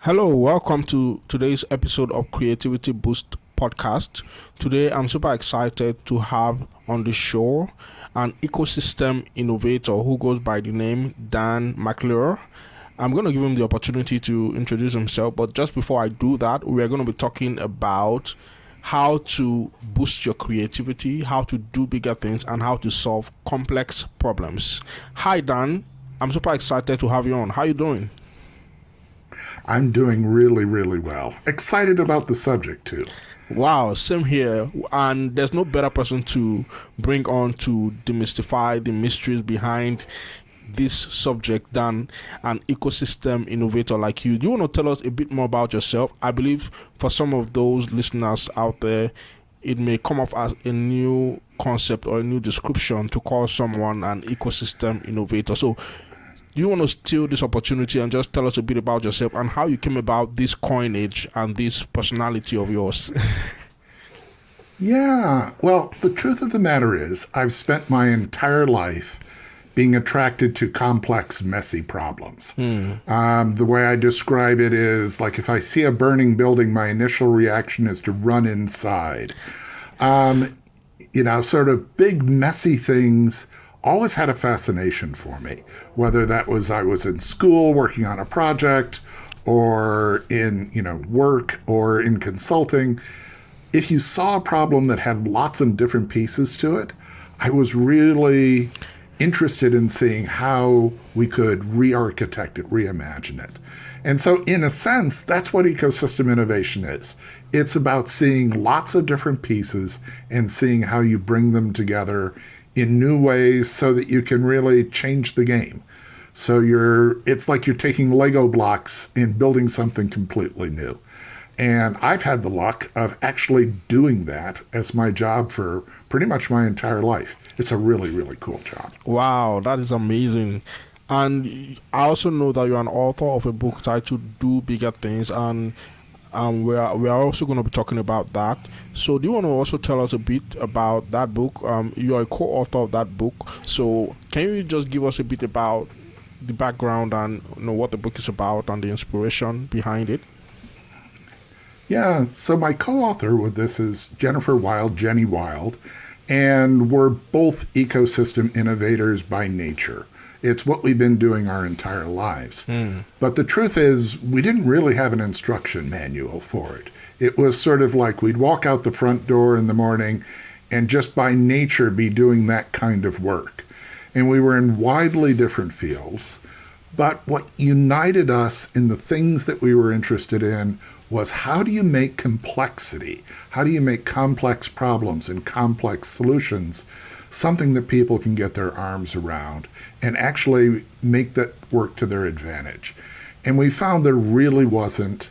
Hello, welcome to today's episode of Creativity Boost podcast. Today, I'm super excited to have on the show an ecosystem innovator who goes by the name Dan McClure. I'm going to give him the opportunity to introduce himself, but just before I do that, we are going to be talking about how to boost your creativity, how to do bigger things, and how to solve complex problems. Hi, Dan. I'm super excited to have you on. How are you doing? I'm doing really, really well. Excited about the subject, too. Wow, same here. And there's no better person to bring on to demystify the mysteries behind this subject than an ecosystem innovator like you. Do you want to tell us a bit more about yourself? I believe for some of those listeners out there, it may come off as a new concept or a new description to call someone an ecosystem innovator. So, do you want to steal this opportunity and just tell us a bit about yourself and how you came about this coinage and this personality of yours? Yeah, well, the truth of the matter is, I've spent my entire life being attracted to complex, messy problems. The way I describe it is like if I see a burning building, my initial reaction is to run inside. Sort of big, messy things always had a fascination for me, whether that was I was in school working on a project or in, work or in consulting. If you saw a problem that had lots of different pieces to it, I was really interested in seeing how we could re-architect it, reimagine it. And so in a sense, that's what ecosystem innovation is. It's about seeing lots of different pieces and seeing how you bring them together in new ways so that you can really change the game. So it's like you're taking Lego blocks and building something completely new. And I've had the luck of actually doing that as my job for pretty much my entire life. It's a really, really cool job. Wow, that is amazing. And I also know that you're an author of a book titled Do Bigger Things, and we are also going to be talking about that. So do you want to also tell us a bit about that book? You are a co-author of that book. So can you just give us a bit about the background and what the book is about and the inspiration behind it? Yeah, so my co-author with this is Jennifer Wilde, Jenny Wilde, and we're both ecosystem innovators by nature. It's what we've been doing our entire lives. But the truth is, we didn't really have an instruction manual for it. It was sort of like we'd walk out the front door in the morning and just by nature be doing that kind of work. And we were in widely different fields. But what united us in the things that we were interested in was how do you make complexity? How do you make complex problems and complex solutions something that people can get their arms around and actually make that work to their advantage? And we found there really wasn't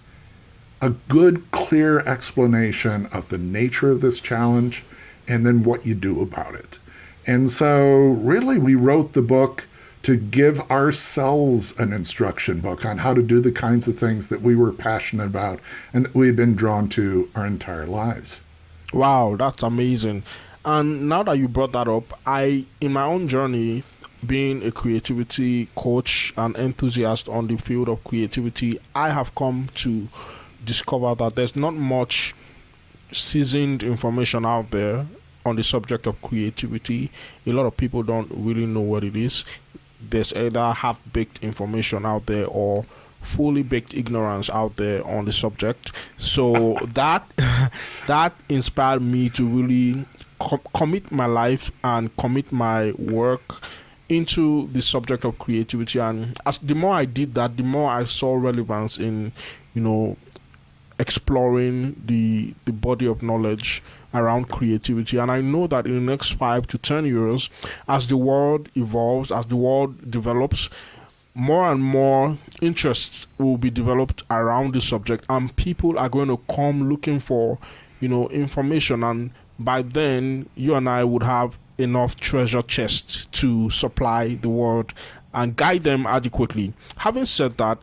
a good, clear explanation of the nature of this challenge and then what you do about it. And so really we wrote the book to give ourselves an instruction book on how to do the kinds of things that we were passionate about and that we've been drawn to our entire lives. Wow, that's amazing. And now that you brought that up, in my own journey, being a creativity coach and enthusiast on the field of creativity, I have come to discover that there's not much seasoned information out there on the subject of creativity. A lot of people don't really know what it is. There's either half-baked information out there or fully baked ignorance out there on the subject. So that that inspired me to really commit my life and commit my work into the subject of creativity. And as the more I did that, the more I saw relevance in exploring the body of knowledge around creativity. And I know that in the next 5 to 10 years, as the world evolves, as the world develops, more and more interest will be developed around this subject, and people are going to come looking for information. And by then you and I would have enough treasure chests to supply the world and guide them adequately. Having said that,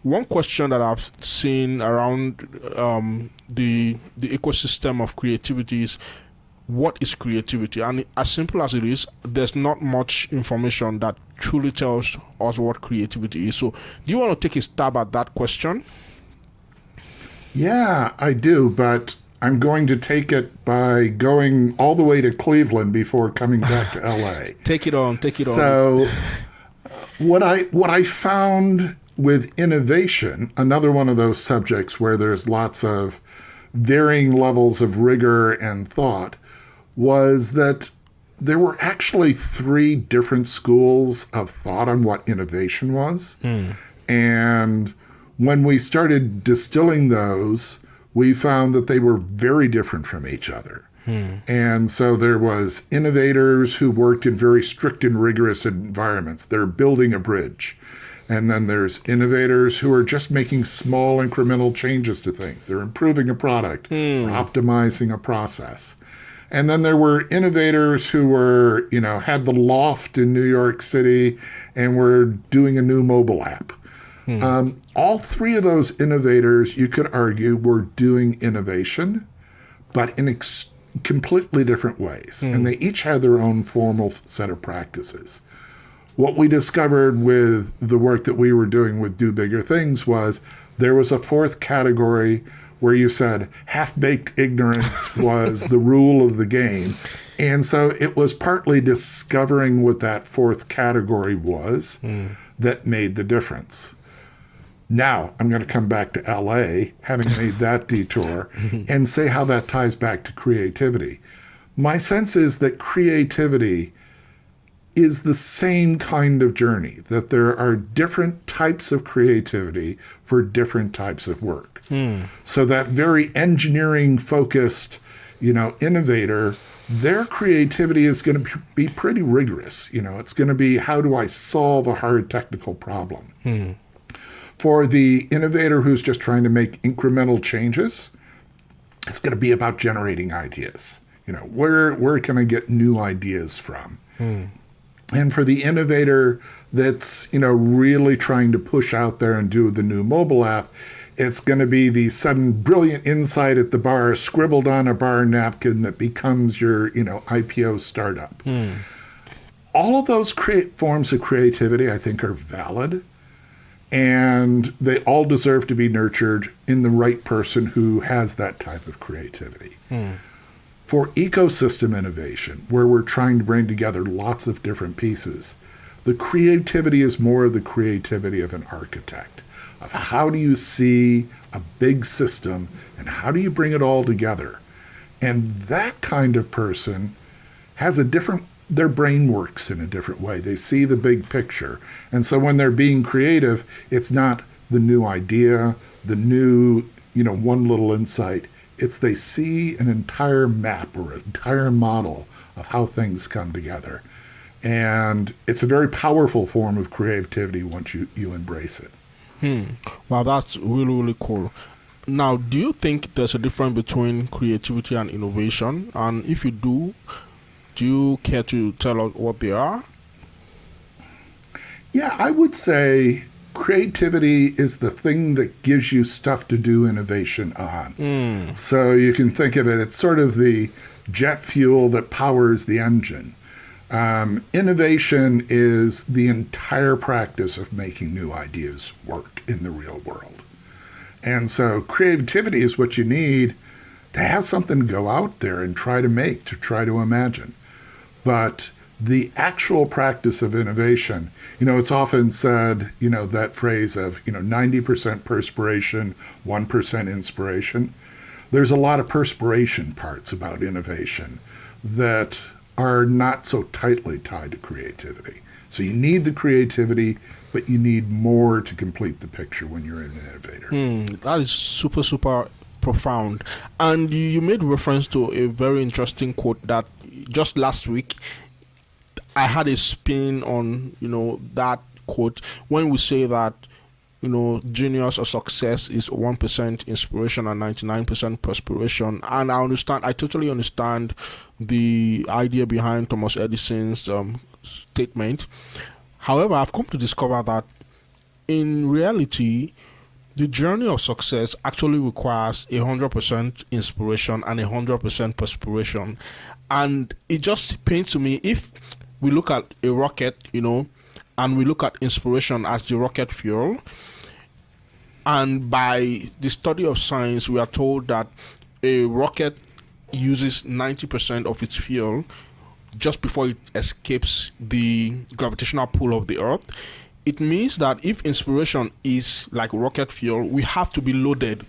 one question that I've seen around the ecosystem of creativity is, what is creativity? And as simple as it is, there's not much information that truly tells us what creativity is. So do you want to take a stab at that question? Yeah, I do, but I'm going to take it by going all the way to Cleveland before coming back to LA. Take it on, take it on. So what I found with innovation, another one of those subjects where there's lots of varying levels of rigor and thought, was that there were actually three different schools of thought on what innovation was. And when we started distilling those, we found that they were very different from each other. And so there was innovators who worked in very strict and rigorous environments. They're building a bridge. And then there's innovators who are just making small incremental changes to things. They're improving a product or optimizing a process. And then there were innovators who were, had the loft in New York City and were doing a new mobile app. All three of those innovators, you could argue, were doing innovation, but in completely different ways. And they each had their own formal set of practices. What we discovered with the work that we were doing with Do Bigger Things was there was a fourth category where you said half-baked ignorance was the rule of the game. And so it was partly discovering what that fourth category was that made the difference. Now, I'm going to come back to LA, having made that detour, and say how that ties back to creativity. My sense is that creativity is the same kind of journey, that there are different types of creativity for different types of work. So that very engineering-focused, innovator, their creativity is going to be pretty rigorous. It's going to be, how do I solve a hard technical problem? For the innovator who's just trying to make incremental changes, it's going to be about generating ideas. Where can I get new ideas from? And for the innovator that's, really trying to push out there and do the new mobile app, it's going to be the sudden brilliant insight at the bar scribbled on a bar napkin that becomes your, IPO startup. All of those forms of creativity, I think, are valid. And they all deserve to be nurtured in the right person who has that type of creativity. For ecosystem innovation, where we're trying to bring together lots of different pieces, the creativity is more of the creativity of an architect, of how do you see a big system and how do you bring it all together? And that kind of person has their brain works in a different way. They see the big picture. And so when they're being creative, it's not the new idea, the new, one little insight. It's they see an entire map or an entire model of how things come together. And it's a very powerful form of creativity once you embrace it. Wow, that's really, really cool. Now, do you think there's a difference between creativity and innovation? And if you do you care to tell us what they are? Yeah, I would say creativity is the thing that gives you stuff to do innovation on. So you can think of it, it's sort of the jet fuel that powers the engine. Innovation is the entire practice of making new ideas work in the real world. And so creativity is what you need to have something to go out there and try to make, to try to imagine. But the actual practice of innovation, it's often said, that phrase of, 90% perspiration, 1% inspiration. There's a lot of perspiration parts about innovation that are not so tightly tied to creativity. So you need the creativity, but you need more to complete the picture when you're an innovator. That is super, super profound. And you made reference to a very interesting quote that just last week I had a spin on, that quote when we say that, genius or success is 1% inspiration and 99% perspiration. And I totally understand the idea behind Thomas Edison's statement. However, I've come to discover that in reality, the journey of success actually requires 100% inspiration and 100% perspiration. And it just pains to me, if we look at a rocket, and we look at inspiration as the rocket fuel, And by the study of science, we are told that a rocket uses 90% of its fuel just before it escapes the gravitational pull of the Earth. It means that if inspiration is like rocket fuel, we have to be loaded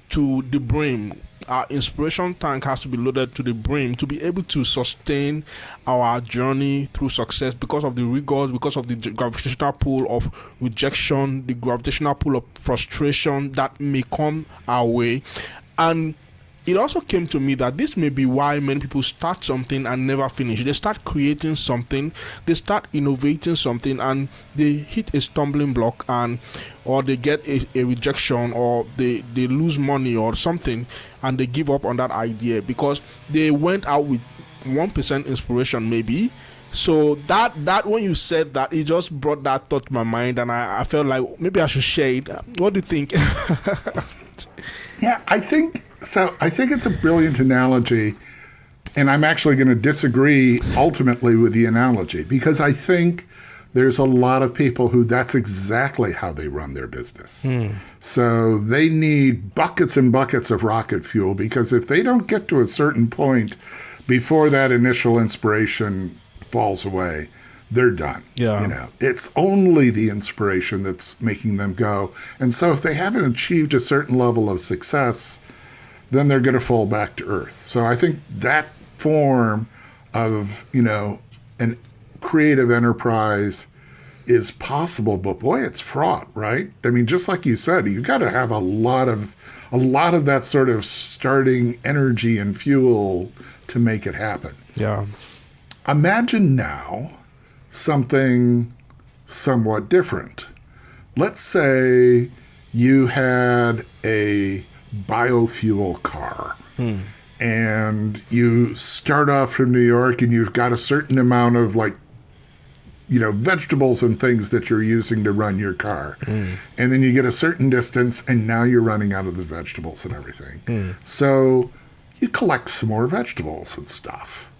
to the brim. Our inspiration tank has to be loaded to the brim to be able to sustain our journey through success, because of the rigors, because of the gravitational pull of rejection, the gravitational pull of frustration that may come our way. And it also came to me that this may be why many people start something and never finish. They start creating something, they start innovating something, and they hit a stumbling block, and or they get a rejection, or they lose money or something, and they give up on that idea because they went out with 1% inspiration maybe. So that when you said that, it just brought that thought to my mind, and I felt like maybe I should share it. What do you think? Yeah, I think it's a brilliant analogy, and I'm actually going to disagree ultimately with the analogy, because I think there's a lot of people who that's exactly how they run their business. So they need buckets and buckets of rocket fuel, because if they don't get to a certain point before that initial inspiration falls away, they're done. Yeah. It's only the inspiration that's making them go. And so if they haven't achieved a certain level of success, then they're going to fall back to earth. So I think that form of, an creative enterprise is possible, but boy, it's fraught, right? I mean, just like you said, you got to have a lot of that sort of starting energy and fuel to make it happen. Yeah. Imagine now something somewhat different. Let's say you had a biofuel car, and you start off from New York, and you've got a certain amount of vegetables and things that you're using to run your car. And then you get a certain distance, and now you're running out of the vegetables and everything. So you collect some more vegetables and stuff,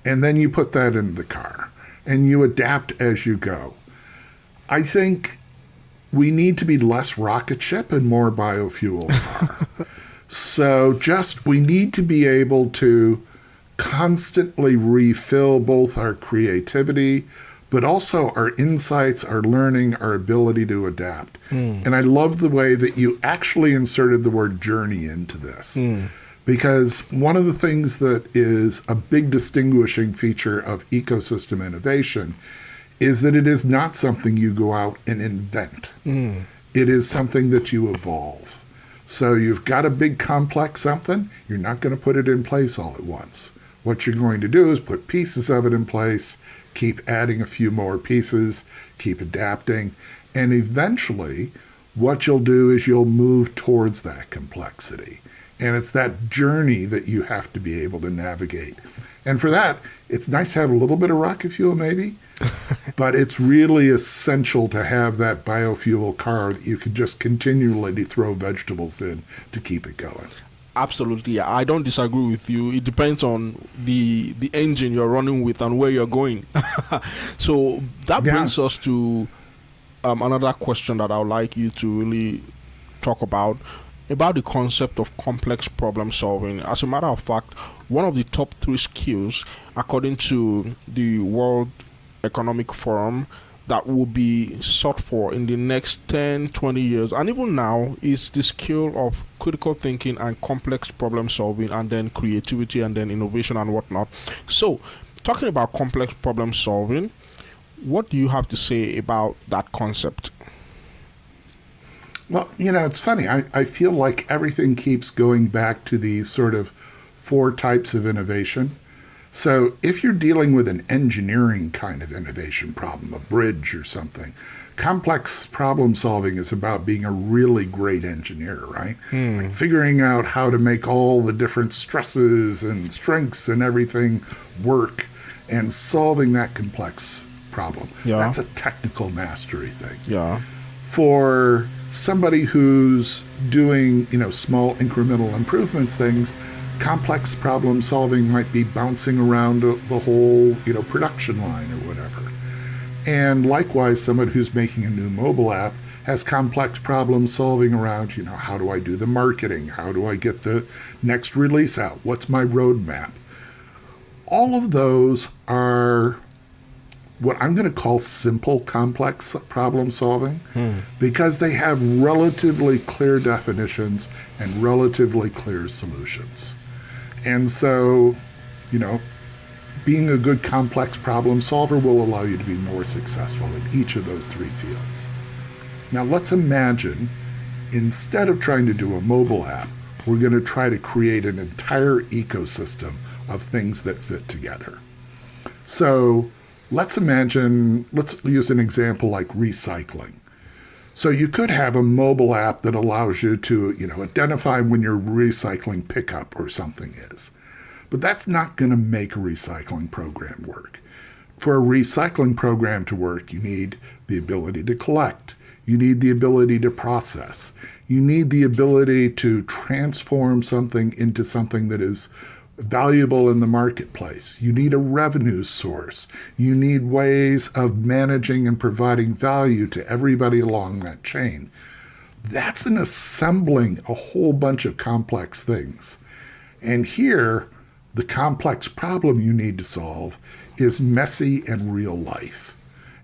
and then you put that in the car, and you adapt as you go. I think we need to be less rocket ship and more biofuel car. So we need to be able to constantly refill both our creativity, but also our insights, our learning, our ability to adapt. And I love the way that you actually inserted the word journey into this. Because one of the things that is a big distinguishing feature of ecosystem innovation is that it is not something you go out and invent. It is something that you evolve. So you've got a big complex something, you're not going to put it in place all at once. What you're going to do is put pieces of it in place, keep adding a few more pieces, keep adapting, and eventually what you'll do is you'll move towards that complexity. And it's that journey that you have to be able to navigate. And for that, it's nice to have a little bit of rocket fuel maybe, but it's really essential to have that biofuel car that you can just continually throw vegetables in to keep it going. Absolutely. I don't disagree with you. It depends on the engine you're running with and where you're going. So that brings us to another question that I would like you to really talk about the concept of complex problem solving. As a matter of fact, one of the top 3 skills, according to the World Economic Forum, that will be sought for in the next 10, 20 years, and even now, is the skill of critical thinking and complex problem solving, and then creativity, and then innovation and whatnot. So, talking about complex problem solving, what do you have to say about that concept? Well, it's funny. I feel like everything keeps going back to these sort of 4 types of innovation. So if you're dealing with an engineering kind of innovation problem, a bridge or something, complex problem solving is about being a really great engineer, right? Like figuring out how to make all the different stresses and strengths and everything work and solving that complex problem. Yeah. That's a technical mastery thing. Yeah. For somebody who's doing, small incremental improvements things, complex problem solving might be bouncing around the whole, production line or whatever. And likewise, someone who's making a new mobile app has complex problem solving around, how do I do the marketing? How do I get the next release out? What's my roadmap? All of those are what I'm going to call simple complex problem solving because they have relatively clear definitions and relatively clear solutions. And so, being a good complex problem solver will allow you to be more successful in each of those three fields. Now let's imagine, instead of trying to do a mobile app, we're going to try to create an entire ecosystem of things that fit together. So let's use an example like recycling. So you could have a mobile app that allows you to, identify when your recycling pickup or something is. But that's not going to make a recycling program work. For a recycling program to work, you need the ability to collect. You need the ability to process. You need the ability to transform something into something that is valuable in the marketplace. You need a revenue source. You need ways of managing and providing value to everybody along that chain. That's an assembling a whole bunch of complex things. And here, the complex problem you need to solve is messy and real life.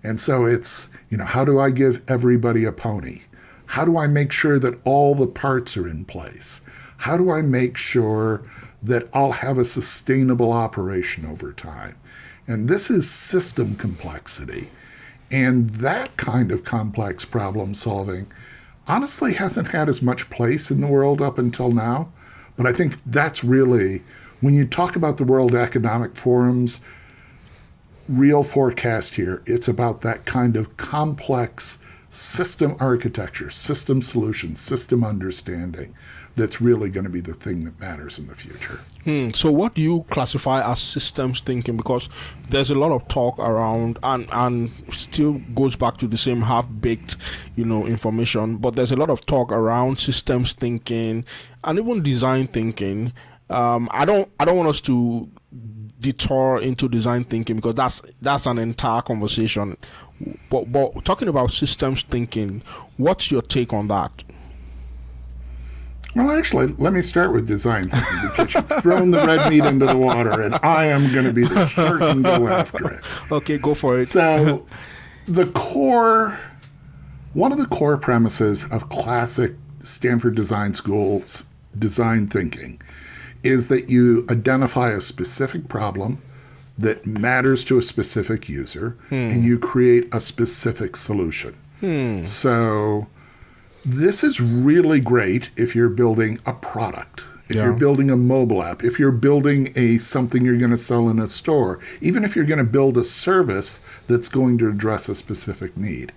And so it's, how do I give everybody a pony? How do I make sure that all the parts are in place? How do I make sure that I'll have a sustainable operation over time? And this is system complexity. And that kind of complex problem solving honestly hasn't had as much place in the world up until now. But I think that's really, when you talk about the World Economic Forum's real forecast here, it's about that kind of complex system architecture, system solutions, system understanding that's really going to be the thing that matters in the future. So what do you classify as systems thinking? Because there's a lot of talk around and still goes back to the same half-baked, information, but there's a lot of talk around systems thinking and even design thinking. I don't want us to detour into design thinking because that's an entire conversation. But talking about systems thinking, what's your take on that? Well, actually, let me start with design thinking because you've thrown the red meat into the water and I am going to be the shark and go after it. Okay, go for it. So one of the core premises of classic Stanford Design School's design thinking is that you identify a specific problem that matters to a specific user and you create a specific solution. So this is really great if you're building a product, if you're building a mobile app, if you're building something you're going to sell in a store, even if you're going to build a service that's going to address a specific need.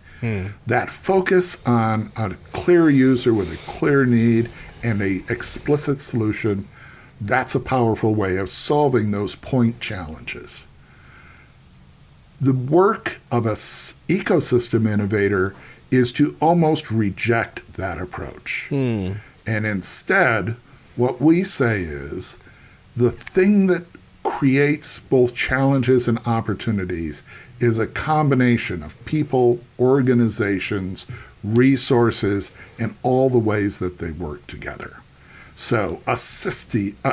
That focus on a clear user with a clear need and an explicit solution, that's a powerful way of solving those point challenges. The work of an ecosystem innovator is to almost reject that approach. And instead, what we say is the thing that creates both challenges and opportunities is a combination of people, organizations, resources, and all the ways that they work together. So a city is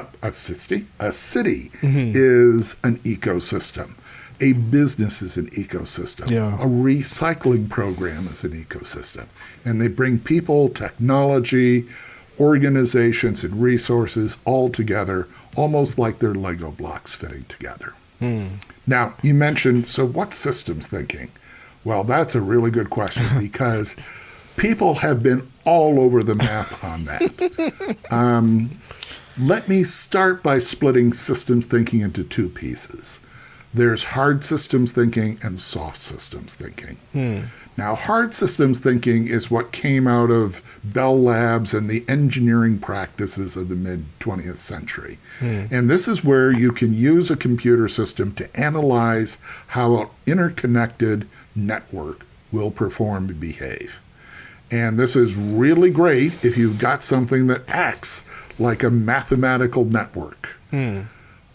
an ecosystem. A business is an ecosystem. A recycling program is an ecosystem. And they bring people, technology, organizations, and resources all together, almost like they're Lego blocks fitting together. Now, you mentioned, so what's systems thinking? Well, that's a really good question because people have been all over the map on that. Let me start by splitting systems thinking into two pieces. There's hard systems thinking and soft systems thinking. Now, hard systems thinking is what came out of Bell Labs and the engineering practices of the mid-20th century. And this is where you can use a computer system to analyze how an interconnected network will perform and behave. And this is really great if you've got something that acts like a mathematical network.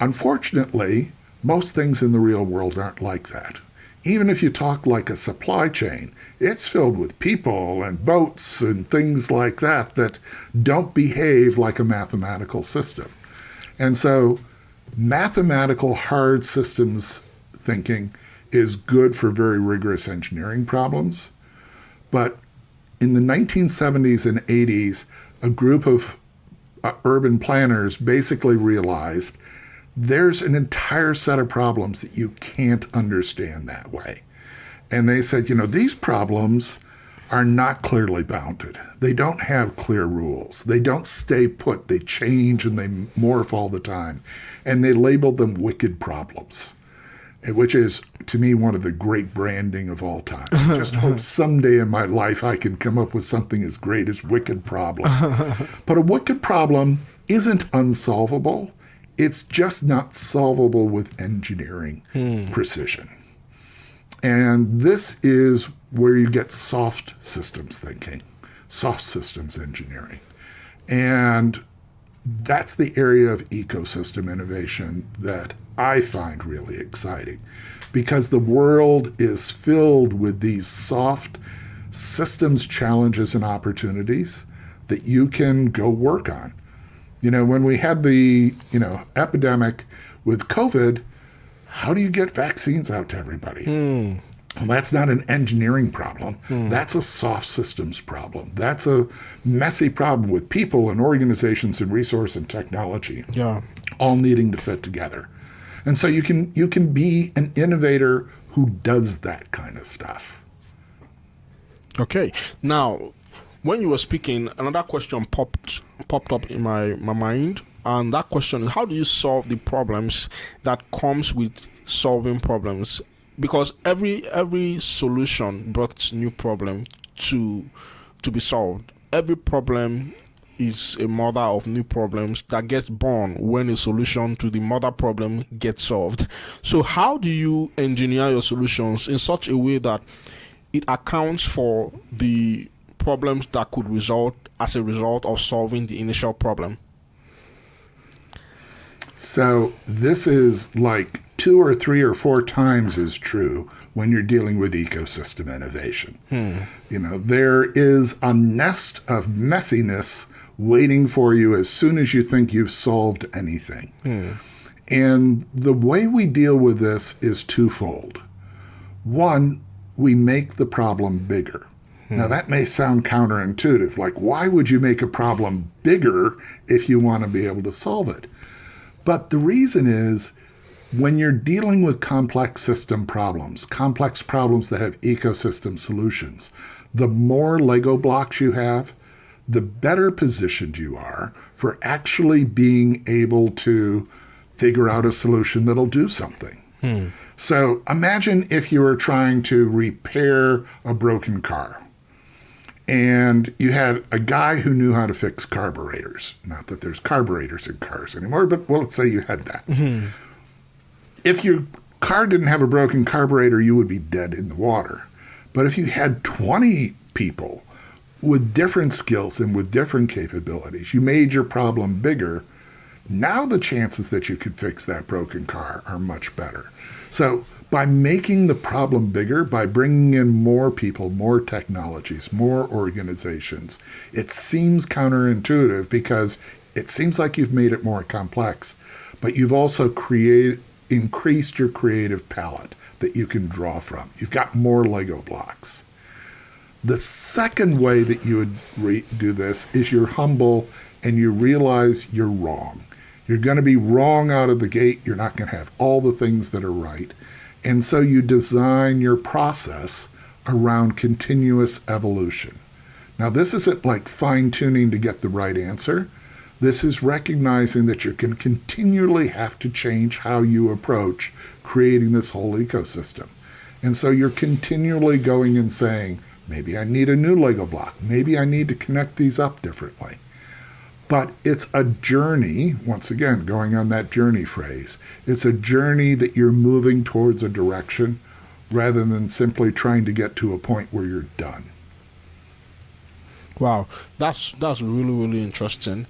Unfortunately, most things in the real world aren't like that. even if you talk like a supply chain, it's filled with people and boats and things like that that don't behave like a mathematical system. And so mathematical hard systems thinking is good for very rigorous engineering problems. But in the 1970s and 80s, a group of urban planners basically realized there's an entire set of problems that you can't understand that way. And they said, these problems are not clearly bounded. They don't have clear rules. They don't stay put. They change and they morph all the time. And they labeled them wicked problems, which is, to me, one of the great branding of all time. I just hope someday in my life I can come up with something as great as wicked problem. But a wicked problem isn't unsolvable. It's just not solvable with engineering precision. And this is where you get soft systems thinking, soft systems engineering. And that's the area of ecosystem innovation that I find really exciting, because the world is filled with these soft systems challenges and opportunities that you can go work on. When we had the, epidemic with COVID, how do you get vaccines out to everybody? Well, that's not an engineering problem. That's a soft systems problem. That's a messy problem with people and organizations and resource and technology all needing to fit together. And so you can be an innovator who does that kind of stuff. Okay. Now, when you were speaking, another question popped up in my mind, and that question is, how do you solve the problems that comes with solving problems? Because every solution brings new problem to be solved. Every problem is a mother of new problems that gets born when a solution to the mother problem gets solved. So how do you engineer your solutions in such a way that it accounts for the problems that could result as a result of solving the initial problem? So this is like 2 or 3 or 4 times as true when you're dealing with ecosystem innovation. There is a nest of messiness waiting for you as soon as you think you've solved anything. And the way we deal with this is twofold. One, we make the problem bigger. Now, that may sound counterintuitive. Like, why would you make a problem bigger if you want to be able to solve it? But the reason is, when you're dealing with complex system problems, complex problems that have ecosystem solutions, the more Lego blocks you have, the better positioned you are for actually being able to figure out a solution that'll do something. So imagine if you were trying to repair a broken car, and you had a guy who knew how to fix carburetors. Not that there's carburetors in cars anymore, but let's say you had that. If your car didn't have a broken carburetor, you would be dead in the water. But if you had 20 people with different skills and with different capabilities, you made your problem bigger. Now the chances that you could fix that broken car are much better. So by making the problem bigger, by bringing in more people, more technologies, more organizations, it seems counterintuitive because it seems like you've made it more complex, but you've also increased your creative palette that you can draw from. You've got more Lego blocks. The second way that you would do this is you're humble and you realize you're wrong. You're going to be wrong out of the gate. You're not going to have all the things that are right. And so you design your process around continuous evolution. Now, this isn't like fine-tuning to get the right answer. This is recognizing that you're going to continually have to change how you approach creating this whole ecosystem. And so you're continually going and saying, maybe I need a new Lego block. Maybe I need to connect these up differently. But it's a journey, once again, going on that journey phrase. It's a journey that you're moving towards a direction rather than simply trying to get to a point where you're done. Wow, that's really, really interesting.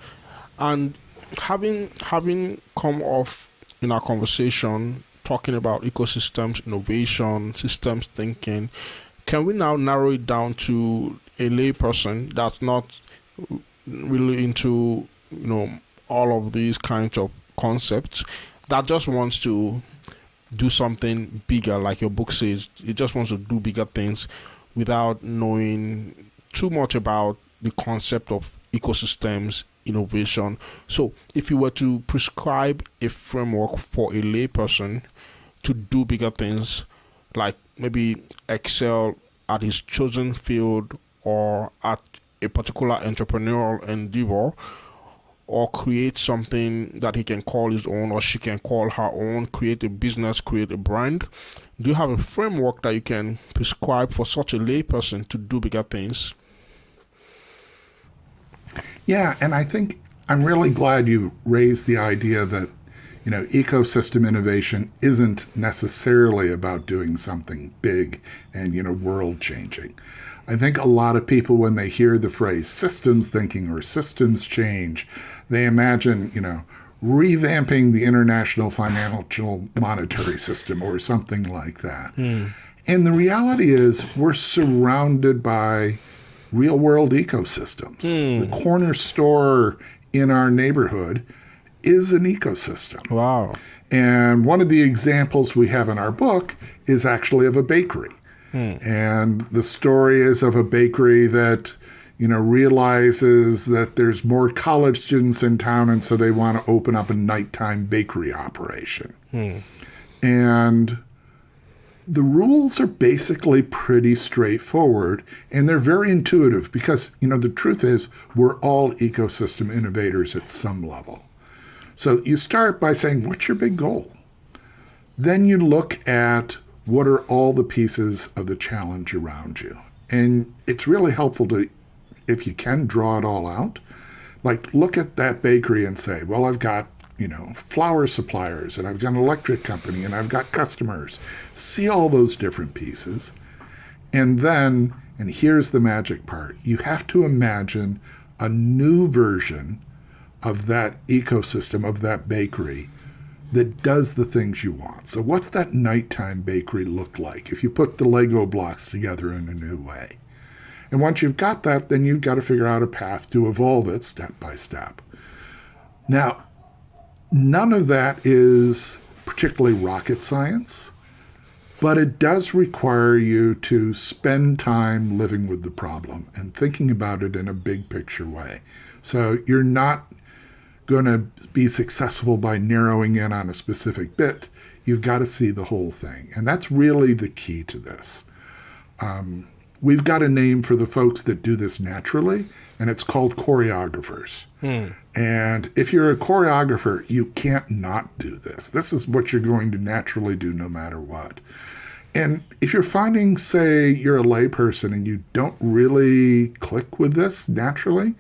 And having come off in our conversation talking about ecosystems, innovation, systems thinking. Can we now narrow it down to a layperson that's not really into, all of these kinds of concepts, that just wants to do something bigger, like your book says, it just wants to do bigger things without knowing too much about the concept of ecosystems, innovation. So, if you were to prescribe a framework for a layperson to do bigger things, like maybe excel at his chosen field or at a particular entrepreneurial endeavor, or create something that he can call his own or she can call her own, create a business, create a brand, do you have a framework that you can prescribe for such a layperson to do bigger things? Yeah, and I think I'm really glad you raised the idea that, ecosystem innovation isn't necessarily about doing something big and, world changing. I think a lot of people, when they hear the phrase systems thinking or systems change, they imagine, revamping the international financial monetary system or something like that. And the reality is we're surrounded by real world ecosystems. The corner store in our neighborhood is an ecosystem. Wow. And one of the examples we have in our book is actually of a bakery. And the story is of a bakery that, realizes that there's more college students in town, and so they want to open up a nighttime bakery operation. And the rules are basically pretty straightforward, and they're very intuitive because, the truth is we're all ecosystem innovators at some level. So you start by saying, what's your big goal? Then you look at what are all the pieces of the challenge around you. And it's really helpful to, if you can, draw it all out. Like, look at that bakery and say, well, I've got, flour suppliers, and I've got an electric company, and I've got customers. See all those different pieces. And then, and here's the magic part, you have to imagine a new version of that ecosystem, of that bakery, that does the things you want. So what's that nighttime bakery look like if you put the Lego blocks together in a new way? And once you've got that, then you've got to figure out a path to evolve it step by step. Now, none of that is particularly rocket science, but it does require you to spend time living with the problem and thinking about it in a big picture way. So you're not going to be successful by narrowing in on a specific bit. You've got to see the whole thing. And that's really the key to this. We've got a name for the folks that do this naturally, and it's called choreographers. And if you're a choreographer, you can't not do this. This is what you're going to naturally do no matter what. And if you're finding, say, you're a layperson and you don't really click with this naturally,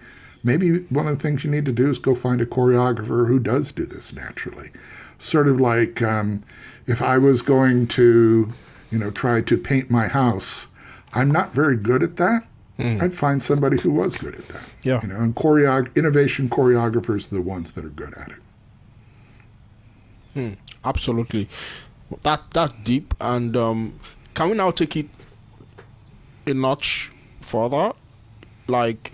maybe one of the things you need to do is go find a choreographer who does do this naturally. Sort of like if I was going to, try to paint my house, I'm not very good at that. I'd find somebody who was good at that. Yeah. And innovation choreographers are the ones that are good at it. Absolutely. That's deep. And can we now take it a notch further? Like,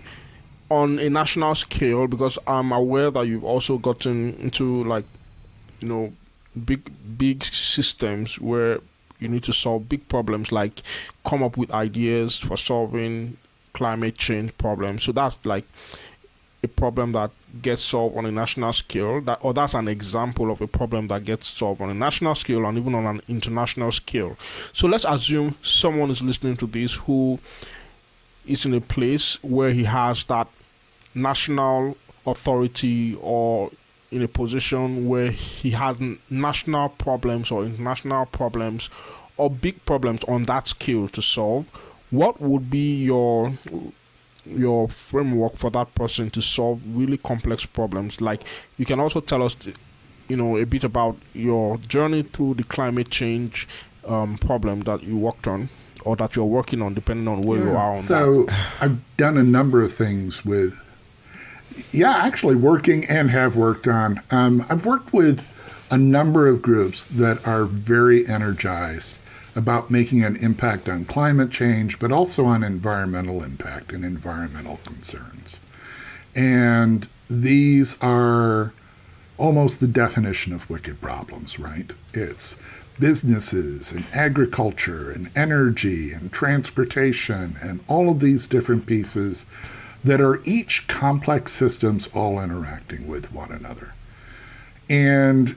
on a national scale, because I'm aware that you've also gotten into big systems where you need to solve big problems, like come up with ideas for solving climate change problems. So that's like a problem that gets solved on a national scale, that's an example of a problem that gets solved on a national scale and even on an international scale. So let's assume someone is listening to this who is in a place where he has that national authority, or in a position where he has national problems or international problems or big problems on that scale to solve. What would be your framework for that person to solve really complex problems? Like, you can also tell us a bit about your journey through the climate change problem that you worked on, or that you're working on, depending on where you are on so that. I've done a number of things actually working and have worked on. I've worked with a number of groups that are very energized about making an impact on climate change, but also on environmental impact and environmental concerns. And these are almost the definition of wicked problems, right? It's businesses and agriculture and energy and transportation and all of these different pieces that are each complex systems all interacting with one another. And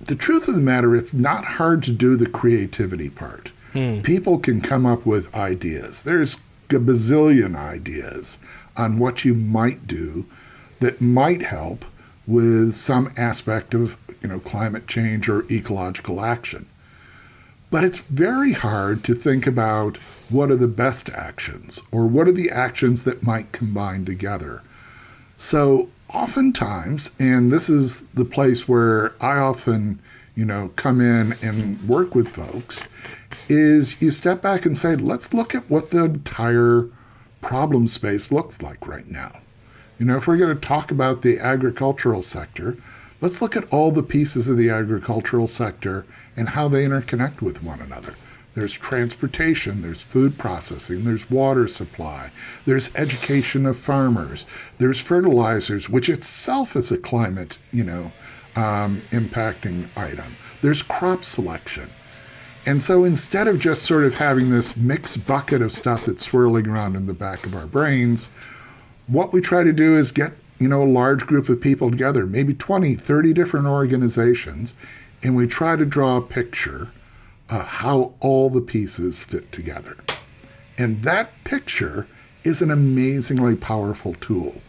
the truth of the matter, it's not hard to do the creativity part. People can come up with ideas. There's a bazillion ideas on what you might do that might help with some aspect of, climate change or ecological action. But it's very hard to think about what are the best actions or what are the actions that might combine together. So oftentimes, and this is the place where I often, come in and work with folks, is you step back and say, let's look at what the entire problem space looks like right now. If we're going to talk about the agricultural sector, let's look at all the pieces of the agricultural sector and how they interconnect with one another. There's transportation, there's food processing, there's water supply, there's education of farmers, there's fertilizers, which itself is a climate, impacting item. There's crop selection. And so instead of just sort of having this mixed bucket of stuff that's swirling around in the back of our brains, what we try to do is get, a large group of people together, maybe 20, 30 different organizations, and we try to draw a picture of how all the pieces fit together. And that picture is an amazingly powerful tool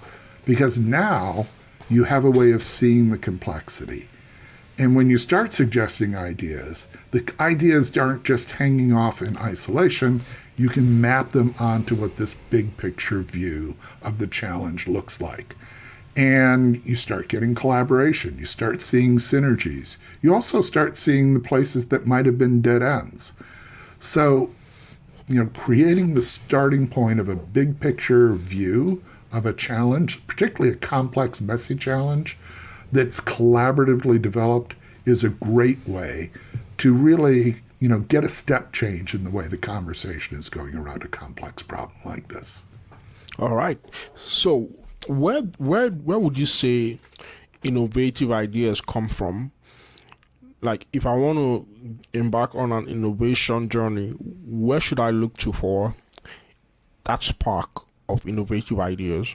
because now you have a way of seeing the complexity. And when you start suggesting ideas, the ideas aren't just hanging off in isolation. You can map them onto what this big picture view of the challenge looks like. And you start getting collaboration. You start seeing synergies. You also start seeing the places that might have been dead ends. So, creating the starting point of a big picture view of a challenge, particularly a complex, messy challenge, that's collaboratively developed is a great way to really, get a step change in the way the conversation is going around a complex problem like this. All right. So where would you say innovative ideas come from? Like if I want to embark on an innovation journey, where should I look to for that spark of innovative ideas?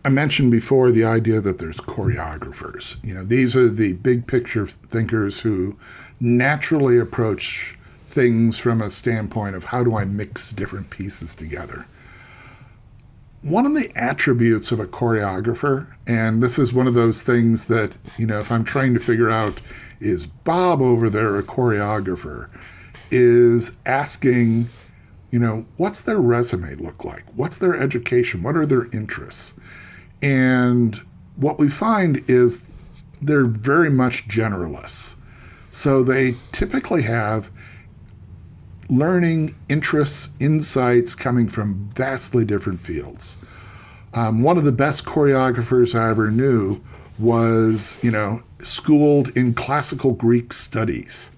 I mentioned before the idea that there's choreographers. These are the big picture thinkers who naturally approach things from a standpoint of how do I mix different pieces together. One of the attributes of a choreographer, and this is one of those things that, if I'm trying to figure out, is Bob over there a choreographer, is asking, what's their resume look like? What's their education? What are their interests? And what we find is they're very much generalists. So they typically have learning interests, insights coming from vastly different fields. One of the best choreographers I ever knew was, schooled in classical Greek studies.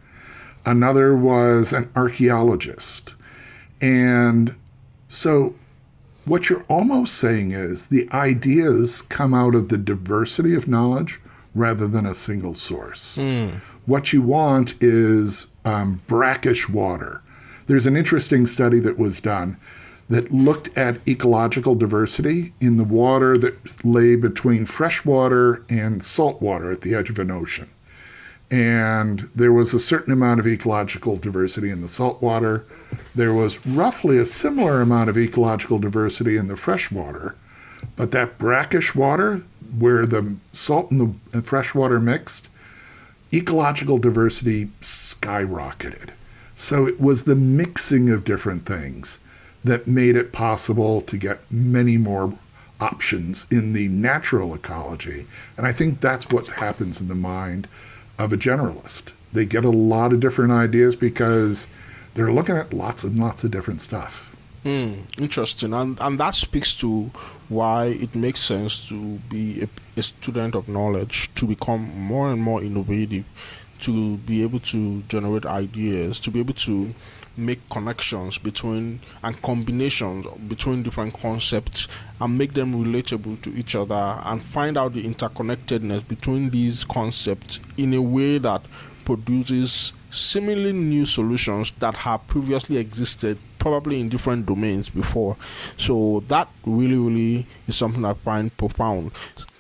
Another was an archaeologist. And so what you're almost saying is the ideas come out of the diversity of knowledge rather than a single source. What you want is brackish water. There's an interesting study that was done that looked at ecological diversity in the water that lay between fresh water and salt water at the edge of an ocean. And there was a certain amount of ecological diversity in the salt water. There was roughly a similar amount of ecological diversity in the fresh water. But that brackish water, where the salt and the fresh water mixed, ecological diversity skyrocketed. So it was the mixing of different things that made it possible to get many more options in the natural ecology. And I think that's what happens in the mind of a generalist. They get a lot of different ideas because they're looking at lots and lots of different stuff. Interesting, and that speaks to why it makes sense to be a student of knowledge, to become more and more innovative, to be able to generate ideas, to be able to make connections between and combinations between different concepts and make them relatable to each other and find out the interconnectedness between these concepts in a way that produces seemingly new solutions that have previously existed probably in different domains before. So that really is something I find profound.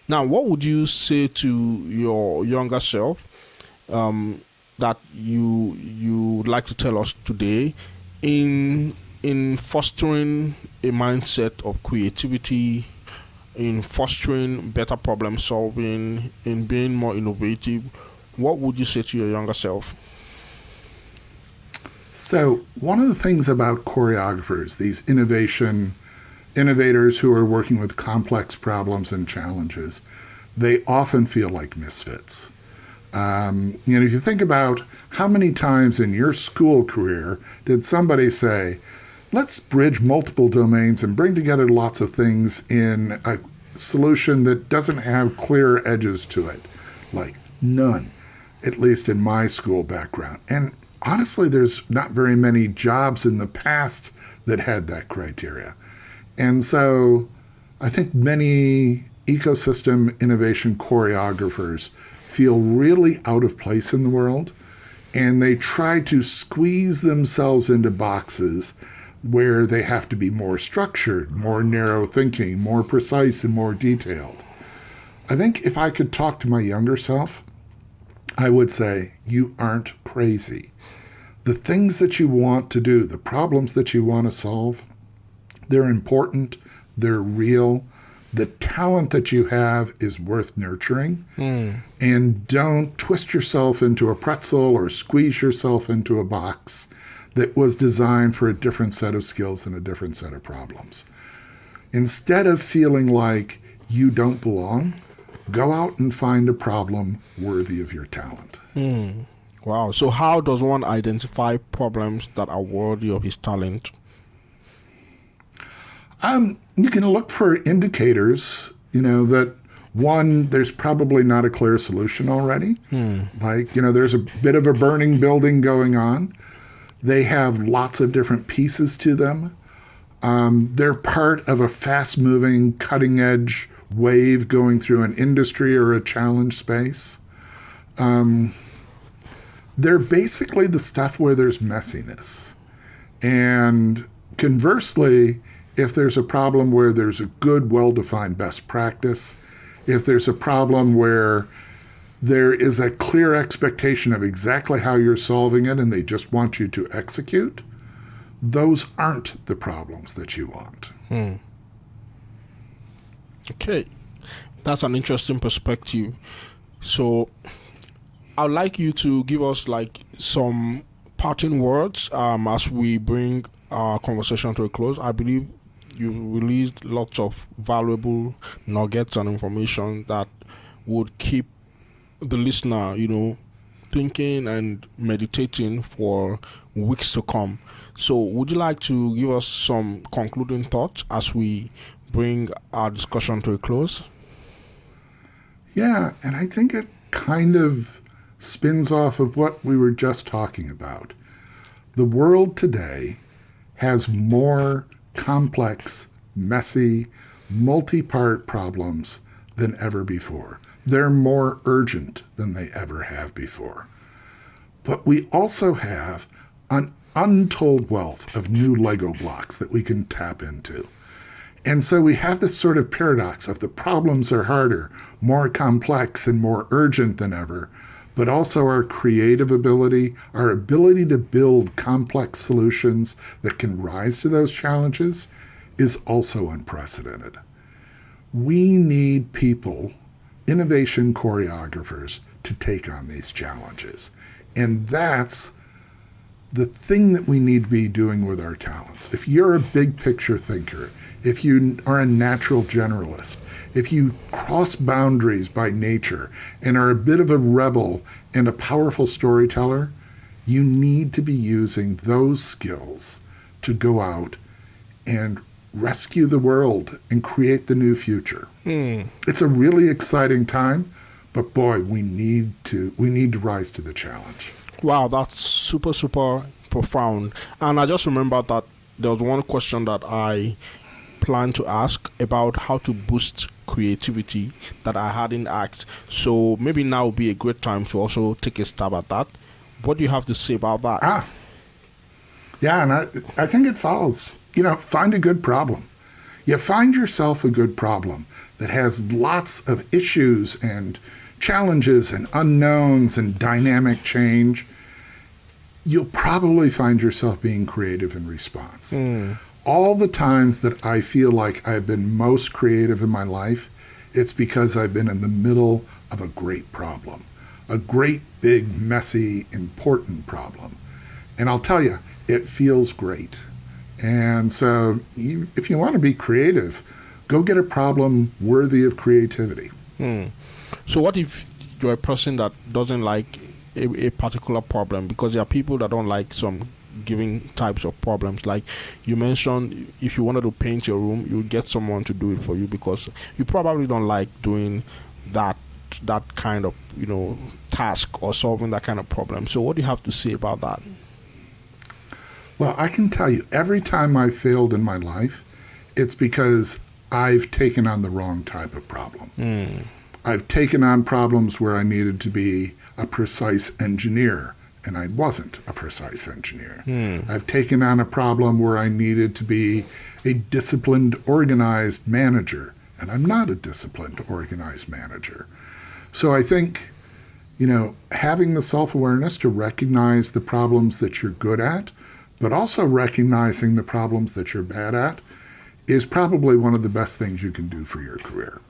Now, what would you say to your younger self, that you would like to tell us today in fostering a mindset of creativity, in fostering better problem solving, in being more innovative? What would you say to your younger self? So, one of the things about choreographers, these innovators who are working with complex problems and challenges, they often feel like misfits. If you think about how many times in your school career did somebody say, let's bridge multiple domains and bring together lots of things in a solution that doesn't have clear edges to it? Like, none, at least in my school background. And honestly, there's not very many jobs in the past that had that criteria. And so I think many ecosystem innovation choreographers feel really out of place in the world, and they try to squeeze themselves into boxes where they have to be more structured, more narrow thinking, more precise, and more detailed. I think if I could talk to my younger self, I would say, you aren't crazy. The things that you want to do, the problems that you want to solve, they're important, they're real. The talent that you have is worth nurturing. And don't twist yourself into a pretzel or squeeze yourself into a box that was designed for a different set of skills and a different set of problems. Instead of feeling like you don't belong, go out and find a problem worthy of your talent. Wow. So how does one identify problems that are worthy of his talent? You can look for indicators, that one, there's probably not a clear solution already. Like, there's a bit of a burning building going on. They have lots of different pieces to them. They're part of a fast-moving, cutting-edge wave going through an industry or a challenge space. They're basically the stuff where there's messiness. And conversely, if there's a problem where there's a good, well-defined best practice, if there's a problem where there is a clear expectation of exactly how you're solving it and they just want you to execute, those aren't the problems that you want. Okay, that's an interesting perspective. So I'd like you to give us like some parting words as we bring our conversation to a close. I believe you released lots of valuable nuggets and information that would keep the listener, thinking and meditating for weeks to come. So would you like to give us some concluding thoughts as we bring our discussion to a close? Yeah, and I think it kind of spins off of what we were just talking about. The world today has more complex, messy, multi-part problems than ever before. They're more urgent than they ever have before. But we also have an untold wealth of new Lego blocks that we can tap into. And so we have this sort of paradox of the problems are harder, more complex, and more urgent than ever, but also our creative ability, our ability to build complex solutions that can rise to those challenges is also unprecedented. We need people, innovation choreographers, to take on these challenges. And that's the thing that we need to be doing with our talents. If you're a big picture thinker, if you are a natural generalist, if you cross boundaries by nature and are a bit of a rebel and a powerful storyteller, you need to be using those skills to go out and rescue the world and create the new future. It's a really exciting time, but boy, we need to rise to the challenge. Wow, that's super, super profound. And I just remember that there was one question that I planned to ask about how to boost creativity that I hadn't asked. So maybe now would be a great time to also take a stab at that. What do you have to say about that? Yeah, and I think it follows. Find a good problem. You find yourself a good problem that has lots of issues and challenges and unknowns and dynamic change. You'll probably find yourself being creative in response. All the times that I feel like I've been most creative in my life, it's because I've been in the middle of a great problem, a great, big, messy, important problem. And I'll tell you, it feels great. And so if you want to be creative, go get a problem worthy of creativity. So what if you're a person that doesn't like a particular problem? Because there are people that don't like some given types of problems. Like you mentioned, if you wanted to paint your room, you would get someone to do it for you because you probably don't like doing that kind of task or solving that kind of problem. So what do you have to say about that? Well, I can tell you, every time I've failed in my life, it's because I've taken on the wrong type of problem. I've taken on problems where I needed to be a precise engineer, and I wasn't a precise engineer. I've taken on a problem where I needed to be a disciplined, organized manager, and I'm not a disciplined, organized manager. So I think, having the self-awareness to recognize the problems that you're good at, but also recognizing the problems that you're bad at, is probably one of the best things you can do for your career.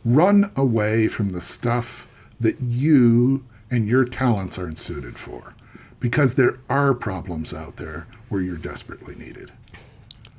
Run away from the stuff that you and your talents aren't suited for, because there are problems out there where you're desperately needed.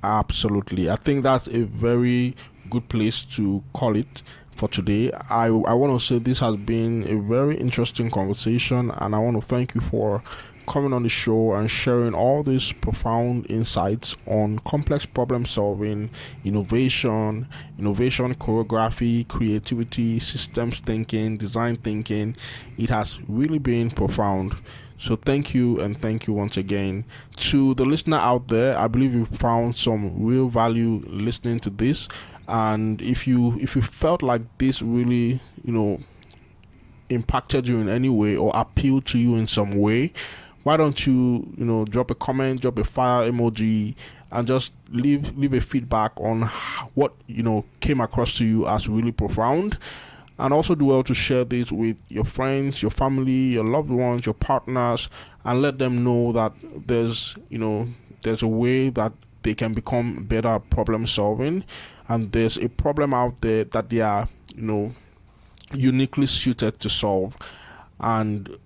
Absolutely. I think that's a very good place to call it for today. I want to say this has been a very interesting conversation, and I want to thank you for coming on the show and sharing all these profound insights on complex problem solving, innovation choreography, creativity, systems thinking, design thinking. It has really been profound. So thank you, and thank you once again. To the listener out there, I believe you found some real value listening to this. And if you felt like this really, impacted you in any way or appealed to you in some way, why don't you, drop a comment, drop a fire emoji, and just leave a feedback on what, came across to you as really profound. And also do well to share this with your friends, your family, your loved ones, your partners, and let them know that there's a way that they can become better at problem solving, and there's a problem out there that they are, uniquely suited to solve. And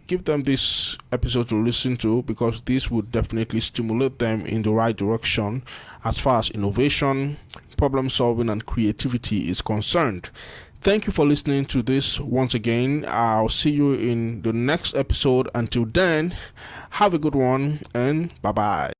give them this episode to listen to, because this would definitely stimulate them in the right direction as far as innovation, problem solving, and creativity is concerned. Thank you for listening to this once again. I'll see you in the next episode. Until then, have a good one, and bye-bye.